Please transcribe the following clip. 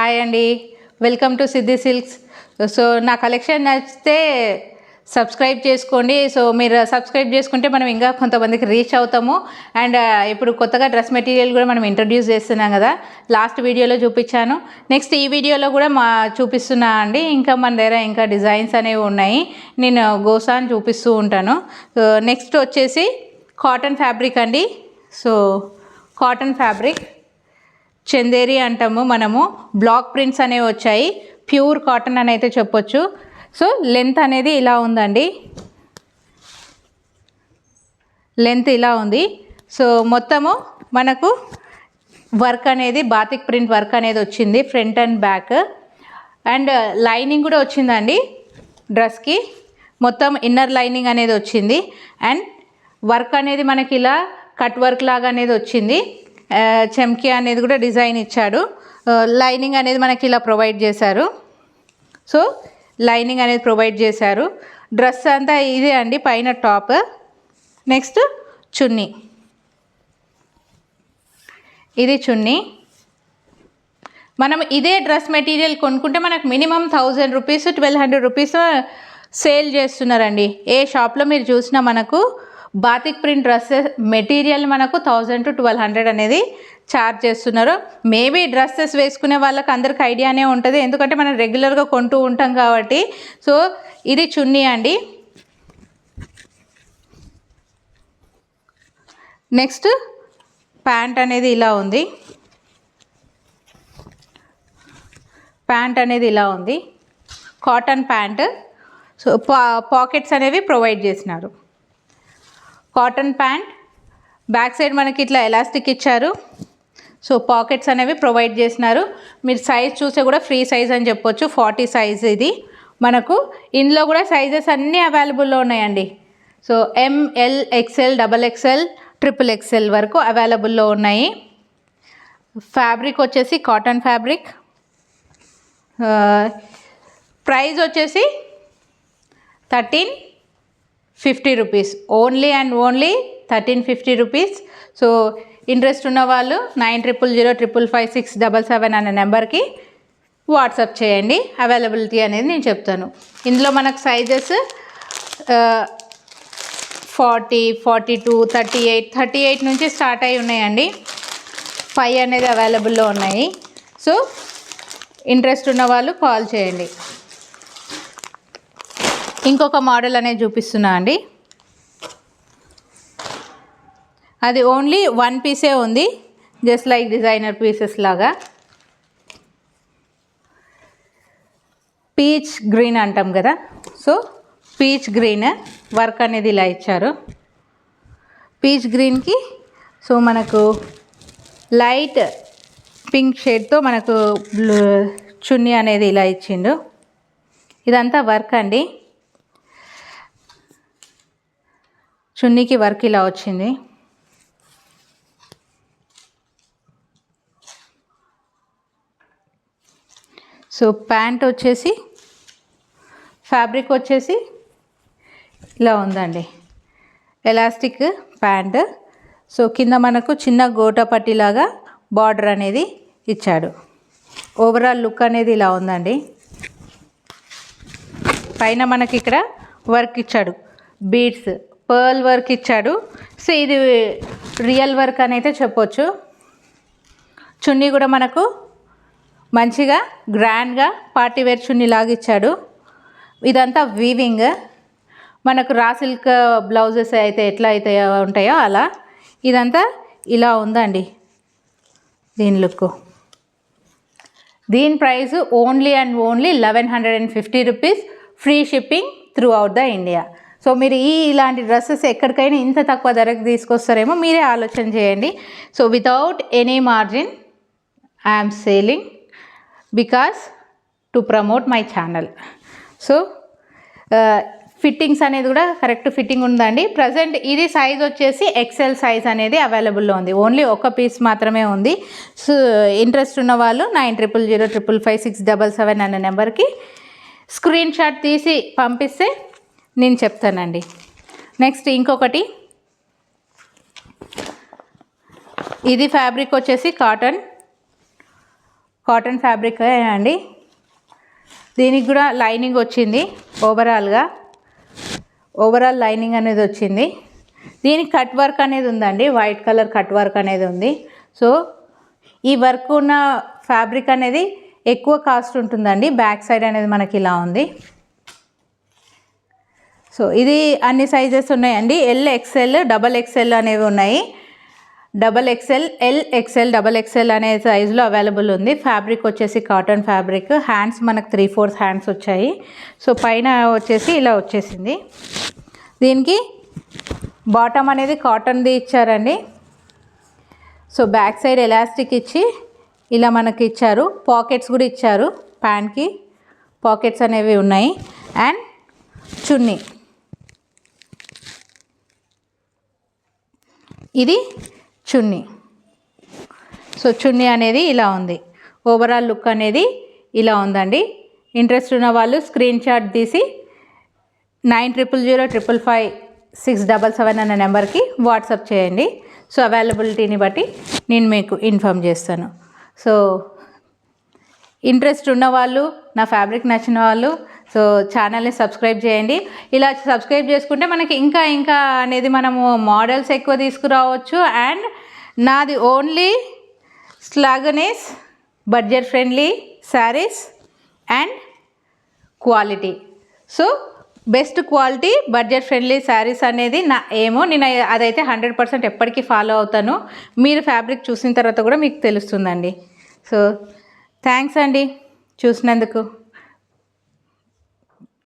Hi అండి, welcome to Siddhi silks. So నా collection నచ్చితే సబ్స్క్రైబ్ చేసుకోండి. సో మీరు సబ్స్క్రైబ్ చేసుకుంటే మనం ఇంకా కొంతమందికి రీచ్ అవుతాము. అండ్ ఇప్పుడు కొత్తగా డ్రెస్ మెటీరియల్ కూడా మనం ఇంట్రడ్యూస్ చేస్తున్నాం కదా, లాస్ట్ వీడియోలో చూపించాను. నెక్స్ట్ ఈ వీడియోలో కూడా చూపిస్తున్నా అండి. ఇంకా మన దగ్గర ఇంకా డిజైన్స్ అనేవి ఉన్నాయి, నేను గోసాన్ చూపిస్తూ ఉంటాను. నెక్స్ట్ వచ్చేసి కాటన్ ఫ్యాబ్రిక్ అండి. సో కాటన్ ఫ్యాబ్రిక్ చందేరి అంటాము మనము. బ్లాక్ ప్రింట్స్ అనేవి వచ్చాయి, ప్యూర్ కాటన్ అని అయితే చెప్పొచ్చు. సో లెంత్ అనేది ఇలా ఉందండి, లెంత్ ఇలా ఉంది. సో మొత్తము మనకు వర్క్ అనేది బాతిక్ ప్రింట్ వర్క్ అనేది వచ్చింది, front and back. And lining కూడా వచ్చిందండి డ్రెస్కి, మొత్తం ఇన్నర్ లైనింగ్ అనేది వచ్చింది. అండ్ వర్క్ అనేది మనకి ఇలా కట్ వర్క్ లాగా అనేది వచ్చింది. చెమ్కి అనేది కూడా డిజైన్ ఇచ్చాడు. లైనింగ్ అనేది మనకి ఇలా ప్రొవైడ్ చేశారు. సో లైనింగ్ అనేది ప్రొవైడ్ చేశారు. డ్రెస్ అంతా ఇదే అండి, పైన టాప్. నెక్స్ట్ చున్నీ, ఇది చున్నీ. మనం ఇదే డ్రెస్ మెటీరియల్ కొనుక్కుంటే మనకు మినిమం 1000 రూపీస్ 1200 రూపీస్ సేల్ చేస్తున్నారండి. ఏ షాప్లో మీరు చూసినా మనకు బాతిక్ ప్రింట్ డ్రెస్సెస్ మెటీరియల్ మనకు 1000 to 1200 అనేది ఛార్జ్ చేస్తున్నారు. మేబీ డ్రెస్సెస్ వేసుకునే వాళ్ళకి అందరికి ఐడియానే ఉంటుంది, ఎందుకంటే మనం రెగ్యులర్గా కొంటూ ఉంటాం కాబట్టి. సో ఇది చున్నీ అండి. నెక్స్ట్ ప్యాంట్ అనేది ఇలా ఉంది, ప్యాంట్ అనేది ఇలా ఉంది, కాటన్ ప్యాంట్. సో పాకెట్స్ అనేవి ప్రొవైడ్ చేసినారు. కాటన్ ప్యాంట్, బ్యాక్ సైడ్ మనకి ఇట్లా ఎలాస్టిక్ ఇచ్చారు. సో పాకెట్స్ అనేవి ప్రొవైడ్ చేసినారు. మీరు సైజ్ చూస్తే కూడా ఫ్రీ సైజ్ అని చెప్పొచ్చు, 40 సైజ్ ఇది మనకు. ఇందులో కూడా సైజెస్ అన్నీ అవైలబుల్లో ఉన్నాయండి. So ML XL XXL XXL వరకు అవైలబుల్లో ఉన్నాయి. ఫ్యాబ్రిక్ వచ్చేసి కాటన్ ఫ్యాబ్రిక్. ప్రైస్ వచ్చేసి 1350 rupees, only and only 1350 rupees. So interest ఉన్న వాళ్ళు 900005555677 అనే నెంబర్కి వాట్సాప్ చేయండి. అవైలబిలిటీ అనేది నేను చెప్తాను. ఇందులో మనకు సైజెస్ 40, 42, 38 నుంచి స్టార్ట్ అయి ఉన్నాయండి. 5 అనేది అవైలబుల్లో ఉన్నాయి. సో ఇంట్రెస్ట్ ఉన్న వాళ్ళు కాల్ చేయండి. ఇంకొక మోడల్ అనేది చూపిస్తున్నా అండి, అది ఓన్లీ 1 పీసే ఉంది, జస్ట్ లైక్ డిజైనర్ పీసెస్ లాగా. పీచ్ గ్రీన్ అంటాం కదా, సో పీచ్ గ్రీన్ వర్క్ అనేది ఇలా ఇచ్చారు. పీచ్ గ్రీన్కి సో మనకు లైట్ పింక్ షేడ్తో మనకు చున్నీ అనేది ఇలా ఇచ్చిండు. ఇదంతా వర్క్ అండి, చున్నీకి వర్క్ ఇలా వచ్చింది. సో ప్యాంట్ వచ్చేసి ఫ్యాబ్రిక్ వచ్చేసి ఇలా ఉందండి, ఎలాస్టిక్ ప్యాంట్. సో కింద మనకు చిన్న గోటా పట్టీలాగా బార్డర్ అనేది ఇచ్చాడు. ఓవరాల్ లుక్ అనేది ఇలా ఉందండి. పైన మనకి ఇక్కడ వర్క్ ఇచ్చాడు, బీడ్స్ పర్ల్ వర్క్ ఇచ్చాడు. సో ఇది రియల్ వర్క్ అని అయితే చెప్పొచ్చు. చున్నీ కూడా మనకు మంచిగా గ్రాండ్గా పార్టీ వేర్ చున్నీ లాగా ఇచ్చాడు. ఇదంతా వీవింగ్, మనకు రా సిల్క్ బ్లౌజెస్ అయితే ఎట్లా అయితే ఉంటాయో అలా. ఇదంతా ఇలా ఉందండి దీని లుక్. దీని price only and only 1150 rupees, free shipping through out the India. So మీరు ఇలాంటి డ్రెస్సెస్ ఎక్కడికైనా ఇంత తక్కువ ధరకు తీసుకొస్తారేమో మీరే ఆలోచన చేయండి. So without any margin I'm selling because to promote my channel. So fittings అనేది కూడా కరెక్ట్ ఫిట్టింగ్ ఉందండి. ప్రజెంట్ ఇది సైజ్ వచ్చేసి XL సైజ్ అనేది అవైలబుల్లో ఉంది, ఓన్లీ ఒక పీస్ మాత్రమే ఉంది. సో ఇంట్రెస్ట్ ఉన్న వాళ్ళు 900005555677 అనే నెంబర్కి స్క్రీన్ షాట్ తీసి పంపిస్తే నేను చెప్తానండి. నెక్స్ట్ ఇంకొకటి, ఇది ఫ్యాబ్రిక్ వచ్చేసి కాటన్ ఫ్యాబ్రిక్ అండి. దీనికి కూడా లైనింగ్ వచ్చింది. ఓవరాల్ లైనింగ్ అనేది వచ్చింది. దీనికి కట్ వర్క్ అనేది ఉందండి, వైట్ కలర్ కట్ వర్క్ అనేది ఉంది. సో ఈ వర్క్ ఉన్న ఫ్యాబ్రిక్ అనేది ఎక్కువ కాస్ట్ ఉంటుందండి. బ్యాక్ సైడ్ అనేది మనకి ఇలా ఉంది. సో ఇది అన్ని సైజెస్ ఉన్నాయండి. ఎల్, ఎక్స్ఎల్, డబల్ ఎక్స్ఎల్ అనేవి ఉన్నాయి. Double XL, L, XL, double XL అనే సైజులో అవైలబుల్ ఉంది. ఫ్యాబ్రిక్ వచ్చేసి కాటన్ ఫ్యాబ్రిక్. హ్యాండ్స్ మనకు 3/4 హ్యాండ్స్ వచ్చాయి. సో పైన వచ్చేసి ఇలా వచ్చేసింది. దీనికి బాటమ్ అనేది కాటన్ది ఇచ్చారండి. సో బ్యాక్ సైడ్ ఎలాస్టిక్ ఇచ్చి ఇలా మనకి ఇచ్చారు. పాకెట్స్ కూడా ఇచ్చారు. ప్యాంట్కి పాకెట్స్ అనేవి ఉన్నాయి. అండ్ చున్నీ, ఇది చున్నీ. సో చున్నీ అనేది ఇలా ఉంది. ఓవరాల్ లుక్ అనేది ఇలా ఉందండి. ఇంట్రెస్ట్ ఉన్న వాళ్ళు స్క్రీన్ షాట్ తీసి 9005555677 అనే నెంబర్కి వాట్సాప్ చేయండి. సో అవైలబిలిటీని బట్టి నేను మీకు ఇన్ఫామ్ చేస్తాను. సో ఇంట్రెస్ట్ ఉన్నవాళ్ళు, నా ఫ్యాబ్రిక్ నచ్చిన వాళ్ళు సో ఛానల్ని సబ్స్క్రైబ్ చేయండి. ఇలా సబ్స్క్రైబ్ చేసుకుంటే మనకి ఇంకా అనేది మనము మోడల్స్ ఎక్కువ తీసుకురావచ్చు. అండ్ నాది ఓన్లీ స్లాగనీస్, budget friendly saris and quality. So best quality, budget friendly saris అనేది నా ఏమో. నేను అదైతే 100% ఎప్పటికీ ఫాలో అవుతాను. మీరు ఫ్యాబ్రిక్ చూసిన తర్వాత కూడా మీకు తెలుస్తుందండి. సో థ్యాంక్స్ అండి చూసినందుకు.